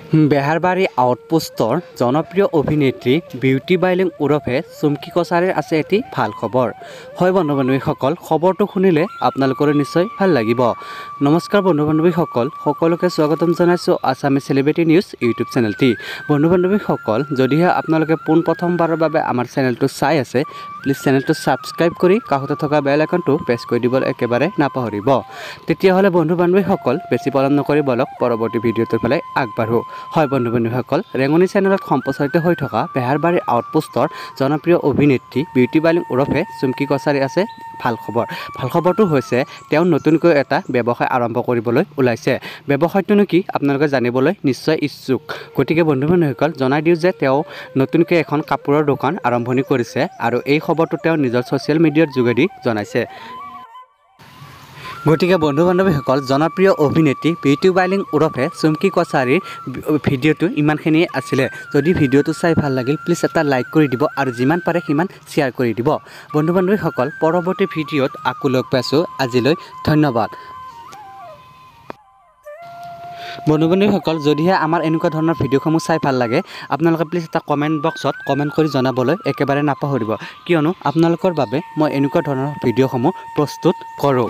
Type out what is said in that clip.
বেহাৰবাৰী আউটপোষ্টৰ জনপ্ৰিয় অভিনেত্ৰী বিউটি বাইলুং ওৰফে চুমকি কছাৰীৰ আছে এটি ভাল খবৰ। হয় বন্ধু-বান্ধৱীসকল, খবৰটো শুনিলে আপোনালোকৰ নিশ্চয় ভাল লাগিব। নমস্কাৰ বন্ধু-বান্ধৱীসকল, সকলোকে স্বাগতম জনাইছোঁ আছামিজ চেলিব্ৰিটি নিউজ ইউটিউব চেনেলটি। বন্ধু-বান্ধৱীসকল, যদিহে আপোনালোকে পোনপ্ৰথমবাৰৰ বাবে আমাৰ চেনেলটো চাই আছে, প্লিজ চেনেলটো ছাবস্ক্ৰাইব কৰি কাষতে থকা বেল আইকনটো প্ৰেছ কৰি দিবলৈ একেবাৰে নাপাহৰিব। তেতিয়াহ'লে বন্ধু-বান্ধৱীসকল, বেছি পলম নকৰি বলক পৰৱৰ্তী ভিডিঅ'টোৰ ফালে আগবাঢ়ো। হয় বন্ধু-বান্ধৱীসকল, ৰেঙনি চেনেলত সম্প্ৰচাৰিত হৈ থকা বেহাৰবাৰী আউটপোষ্টৰ জনপ্ৰিয় অভিনেত্ৰী বিউটি বাইলুং ওৰফে চুমকি কছাৰী আছে ভাল খবৰ। ভাল খবৰটো হৈছে তেওঁ নতুনকৈ এটা ব্যৱসায় আৰম্ভ কৰিবলৈ ওলাইছে। ব্যৱসায়টোনো কি আপোনালোকে জানিবলৈ নিশ্চয় ইচ্ছুক। গতিকে বন্ধু-বান্ধৱীসকল, জনাই দিওঁ যে তেওঁ নতুনকৈ এখন কাপোৰৰ দোকান আৰম্ভণি কৰিছে আৰু এই খবৰটো তেওঁ নিজৰ ছ'চিয়েল মিডিয়াৰ যোগেদি জনাইছে। গতিকে বন্ধু-বান্ধৱীসকল, জনপ্ৰিয় অভিনেত্ৰী বিউটি বাইলুং ওৰফে চুমকি কছাৰীৰ ভিডিঅ'টো ইমানখিনিয়ে আছিলে। যদি ভিডিঅ'টো চাই ভাল লাগিল, প্লিজ এটা লাইক কৰি দিব আৰু যিমান পাৰে সিমান শ্বেয়াৰ কৰি দিব। বন্ধু-বান্ধৱীসকল, পৰৱৰ্তী ভিডিঅ'ত আকৌ লগ পাইছোঁ। আজিলৈ ধন্যবাদ। বন্ধু-বান্ধৱীসকল, যদিহে আমাৰ এনেকুৱা ধৰণৰ ভিডিঅ'সমূহ চাই ভাল লাগে, আপোনালোকে প্লিজ এটা কমেণ্ট বক্সত কমেণ্ট কৰি জনাবলৈ একেবাৰে নাপাহৰিব, কিয়নো আপোনালোকৰ বাবে মই এনেকুৱা ধৰণৰ ভিডিঅ'সমূহ প্ৰস্তুত কৰোঁ।